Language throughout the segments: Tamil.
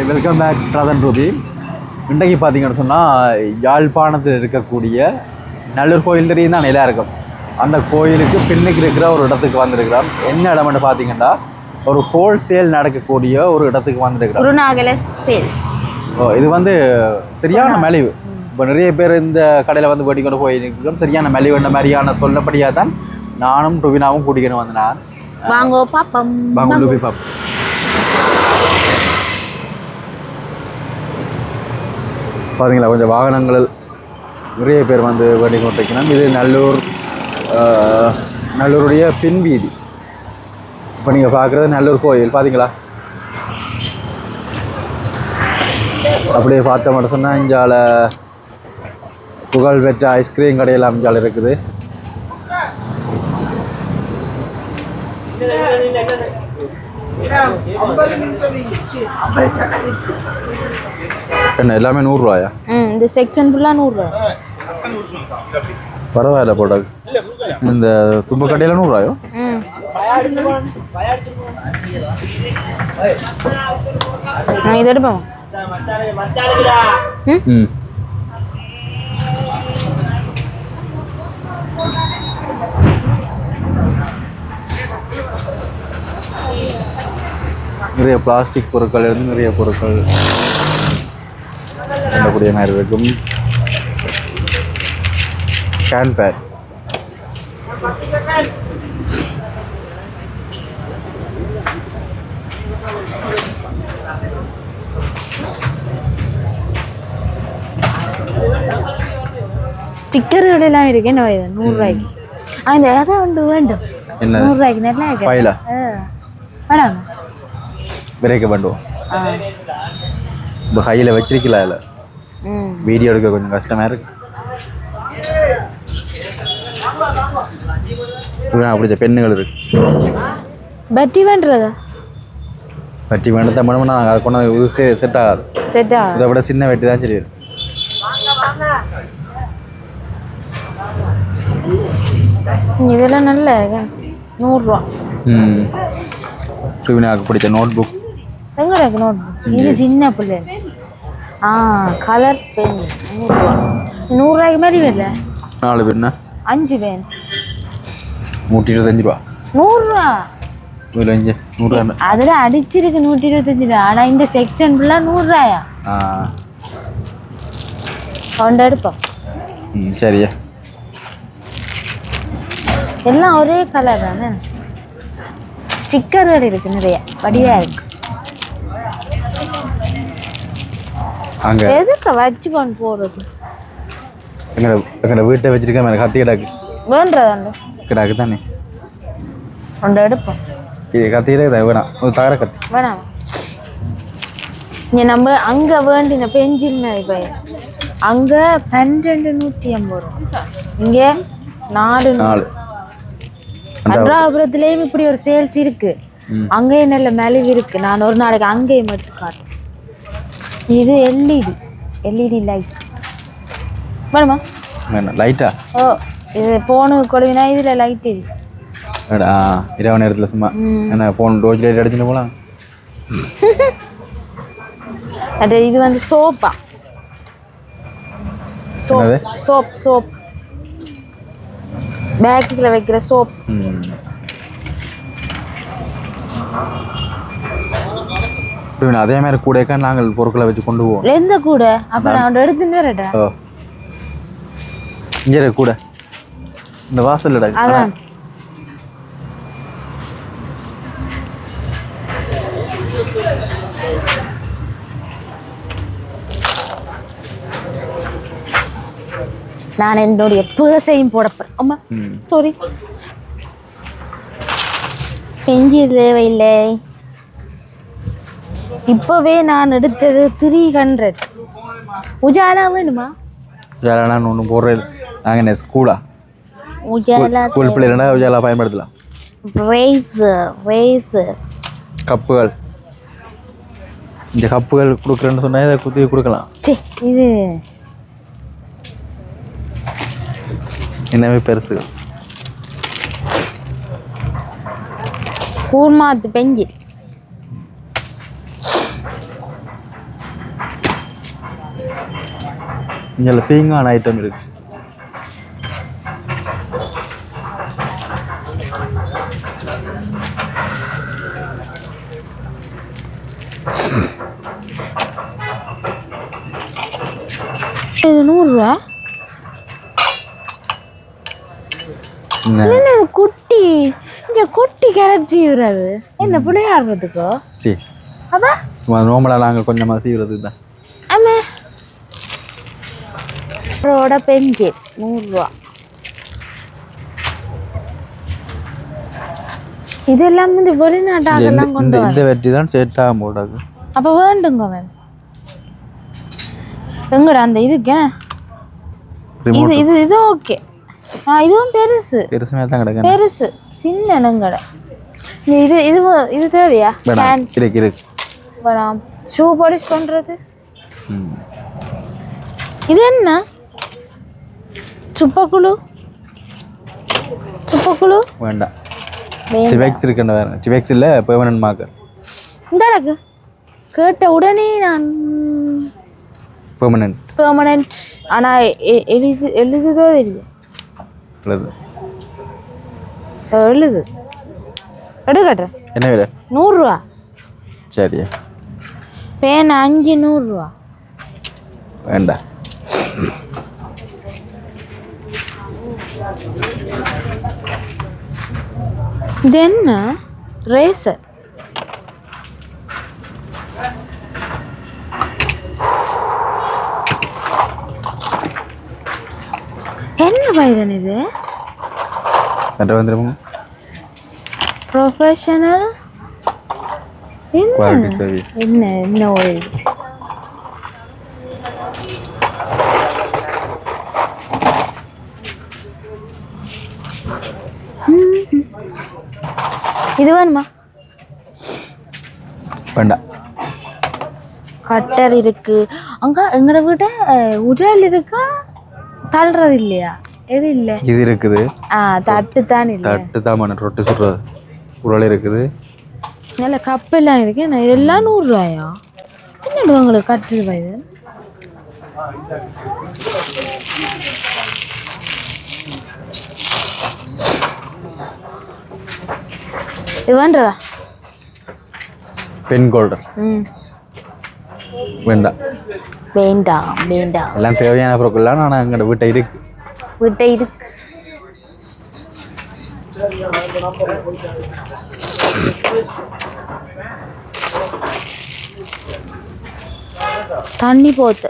Welcome back ட்ராதன் Ruby. இன்றைக்கு பார்த்தீங்கன்னு சொன்னால் யாழ்ப்பாணத்தில் இருக்கக்கூடிய நல்லூர் கோயில் தெரியும் தான் நிலா இருக்கும். அந்த கோயிலுக்கு பின்னுக்கு இருக்கிற ஒரு இடத்துக்கு வந்திருக்கிறோம். என்ன இடம்னு பார்த்தீங்கன்னா ஒரு ஹோல்சேல் நடக்கக்கூடிய ஒரு இடத்துக்கு வந்திருக்கிறோம். குருநாகல சேல்ஸ். இது வந்து சரியான மலிவு. இப்போ நிறைய பேர் இந்த கடையில் வந்து வேட்டி கொண்டு போயிருக்கிறோம். சரியான மலிவுன்ற மாதிரியான சொல்லப்படியாக தான் நானும் ருபினாவும் கூட்டிக்கணும் வந்தேன். வாங்கோ பாப்பம் வாங்க ருபி பாப்போம். பார்த்தீங்களா, கொஞ்சம் வாகனங்கள் நிறைய பேர் வந்து வேண்டி கொண்டிருக்கணும். இது நல்லூருடைய பின் வீதி. இப்போ நீங்கள் பார்க்குறது நல்லூர் கோயில் பார்த்தீங்களா. அப்படியே பார்த்த மட்டும் சொன்னால் இஞ்சால புகழ்பெற்ற ஐஸ்கிரீம் கடையெல்லாம் இஞ்சால இருக்குது. என்ன எல்லாமே 100 ரூபாயா? இந்த செக்ஷன் ஃபுல்லா 100 ரூபாய். பரவாயில்ல போட்டா. இந்த தும்ப கடையில 100 ரூபாயோ? இது எடுப்போம். நிறைய பிளாஸ்டிக் பொருட்கள் இருந்து நிறைய பொருட்கள் பண்ணக்கூடிய மாதிரி இருக்கும். கேன் பேட், ஸ்டிக்கர்கள் எல்லாம் இருக்கு. என்ன 100 ரூபாய்க்கு அந்த ஏதாவது ஒன்று வேண்டும். என்ன 100 ரூபாய்க்கு நல்லா இருக்கு. ஃபைலா வேணாம், பிரேக்க பண்ணுவோம். இப்போ கையில் வச்சிருக்கல, இல்லை வீடியோ எடுக்க கொஞ்சம் கஷ்டமாக இருக்கு. பிடிச்ச பெண்ணுகள் இருக்கு. பட்டி வேண்டதா? பட்டி வேண்டதான் பண்ணோம்னா நாங்கள் அதை கொண்டு இது செட் ஆகாது. செட் ஆகாது. இதை விட சின்ன வெட்டி தான் சரி. இதெல்லாம் நல்லா இருக்கு. 100 ரூபா. ருபினாவுக்கு பிடிச்ச நோட் புக். எங்க இருக்கு நோட் புக்? இது சின்ன பிள்ளை. கலர் பென் 100 ரூபா. 100 ரூபாய்க்கு மாதிரி வரல. 4 பென்னா 5 பென் 125 ரூபா. 100 ரூபா. 100 ரூபா. அதில் அடிச்சிருக்கு 125 ரூபா. ஆனால் இந்த செக்ஷன் ஃபுல்லாக 100 ரூபாயா? கொண்டு எடுப்போம். சரியா. எல்லாம் ஒரே கலர் தானே. ஸ்டிக்கர்கள் இருக்கு, நிறைய வடிவா இருக்கு. அங்க எதுக்கு வச்சு கொண்டு போறது? எங்களை வீட்டை வச்சிருக்க மேலே கத்தி கிடாக்கு வேண்டதாண்டு கிடாக்கு தானே. கொண்டு எடுப்போம். இது கத்தி கிடாக்கு வேணாம், ஒரு தகர கத்தி வேணாம். இங்கே நம்ம அங்கே வேண்டின பெஞ்சில் மாதிரி பையன் அங்கே 1250 ரூபா. இங்கே 4. அன்றாபுரத்துலேயும் இப்படி ஒரு சேல்ஸ் இருக்கு. அங்கேயும் நல்ல மலிவு இருக்கு. நான் ஒரு நாளைக்கு அங்கேயும் மட்டும் காட்டுறேன். இது எல்இடி லைட் வேணுமா? வேணும். லைட்டா? ஓ, இது ஃபோனு கொழுவினா இதில் லைட் இருக்கு. இரவு நேரத்தில் சும்மா என்ன ஃபோன் டோஜ் லைட் அடிச்சுட்டு போகலாம். அது இது வந்து சோப்பா? சோப் பேக்கில் வைக்கிற சோப். அதே மாதிரி கூட நாங்கள் பொருட்களை வச்சு கொண்டு போவோம். எந்த கூட? அப்போ நான் எடுத்துட்டு வரட்டேன். இங்கே கூட இந்த வாசல் அதான். நான் என்னுடைய பேசையும் போடப்பேன். அம்மா சாரி, பெஞ்சி தேவையில்லை. இப்போவே நான் எடுத்தது 300. உஜாலா வேணுமா? உஜாலா நான் ஒன்றும் போடுறது. நாங்கள் என்ன ஸ்கூலா? உஜாலா ஸ்கூல் பிள்ளைனா உஜாலா பயன்படுத்தலாம். கப்புகள், இந்த கப்புகள் கொடுக்குறேன்னு சொன்னால் இதை குத்தி கொடுக்கலாம். இது என்னவே பெருசு. கூர்மாத்து பெஞ்சி இங்கே பீங்கான ஐட்டம் இருக்கு. இது 100 ரூபா. என்ன குட்டி இங்க குட்டி கேரட் சீவுறது என்ன புளியாடுறதுக்கோ? சரி அப்பா சும்மா நோமலாக நாங்கள் கொஞ்சமாக சீவுறதுக்கு தான். ஆமா ரோட பெஞ்சு 100 ரூபா. இதெல்லாம் வந்து வெளிநாட்டாகலாம் கொண்டு வர இந்த வெட்டி தான் செட் ஆகும் போடாது. அப்போ வேண்டுங்க அவன் எங்கடா அந்த இதுக்கு இது இது இது ஓகே. இதுவும் பெருசு பெருசுமே தான் கிடக்கு. பெருசு சின்ன நங்கட இது இது இது தேவையா? இருக்கு இருக்கு வேணாம். ஷூ பாலிஷ் பண்ணுறது. இது என்ன சுப்பக்குழு? சுப்பக்குழு வேண்டாம். டிவெக்ஸ் இருக்குன்னு வேறு. டிவெக்ஸ் இல்லை பெர்மனன்ட் மார்க்கர். இந்த அளவுக்கு கேட்ட உடனே நான் பெர்மனன்ட் ஆனால் எழுதுதோ தெரியும். எழுது எடுக்கட்டுறேன். என்ன விலை? 100 ரூபா. சரியா பேன் 500 ரூபா. வேண்டாம். இது என்ன ரேசர்? என்ன பைதன் இது? Professional quality service. என்ன என்ன ஓயில்? இது வேணுமா? வேண்டாம். கட்டர் இருக்கு. அங்க எங்களோட வீட்டை உரல் இருக்கா? தள்ளுறது இல்லையா? எது இல்லை? இது இருக்குது. தட்டு தான் இல்லை. தட்டு தான் ரொட்டி சுடுறது. உரல் இருக்குது. நல்ல கப்பெல்லாம் இருக்கு. இதெல்லாம் 100 ரூபாயா? என்னது உங்களுக்கு கட்டு இது? இது வேண்டதா? Pen holder. வேண்டாம் வேண்டாம் வேண்டாம். எல்லாம் தேவையான பொருட்கள்லாம் நான் எங்களோட வீட்டை இருக்கு. தண்ணி போத்து.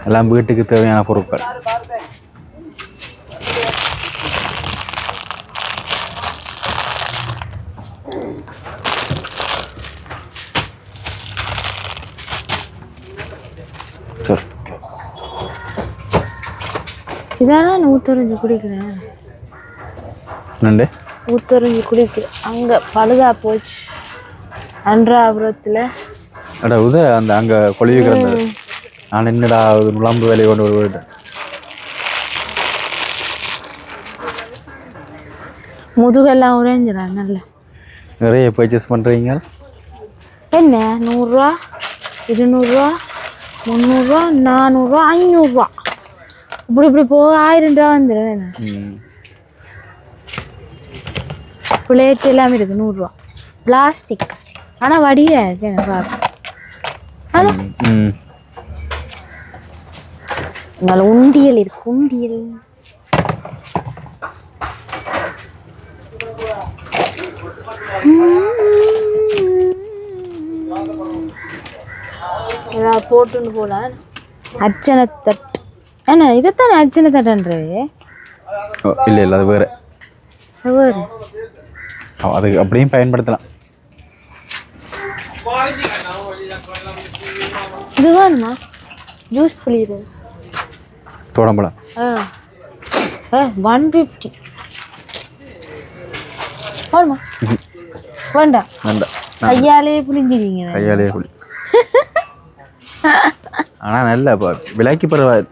எல்லாம் வீட்டுக்கு தேவையான பொருட்கள். சரி இதான் ஊத்தறிஞ்சு குடிக்கிறேன். நண்டு ஊத்தறிஞ்சு குடிக்கிறேன். அங்கே பழுதா போச்சு அன்றாபுரத்தில். அட உத அந்த அங்கே கொழுவி கிடந்தது. நான் என்னடா நுழம்பு வேலையை கொண்டு வருவேன். முதுகெல்லாம் உறைஞ்சிடா. நல்ல நிறைய பர்ச்சேஸ் பண்ணுறீங்க. என்ன 100 ரூபா, 200 ரூபா, 300 ரூபா, 400 ரூபா, 500 ரூபா. இப்படி போக 1000 ரூபா வந்துடும். பிளேட் எல்லாமே இருக்கு 100 ரூபா. பிளாஸ்டிக் ஆனால் வடியா இருக்கு. எனக்கு பார்க்க உங்களால் உண்டியல் இருக்கு. உண்டியல் ஏதாவது போட்டுன்னு போல. அர்ச்சனை தட்டு. என்ன இதைத்தானே அர்ச்சனை தட்டுன்றது? இல்லை இல்லை அது வேறு. வேறு அது அப்படியும் பயன்படுத்தலாம். இது வேணுமா? ஜூஸ் புளியுறது தோடம்பழம் 150. போடுமா வேண்டாம் வேண்டாம் கையாலேயே புளிஞ்சிருவீங்க கையாலேயே புளி ஆனால் நல்ல விலைக்கு பரவாயில்ல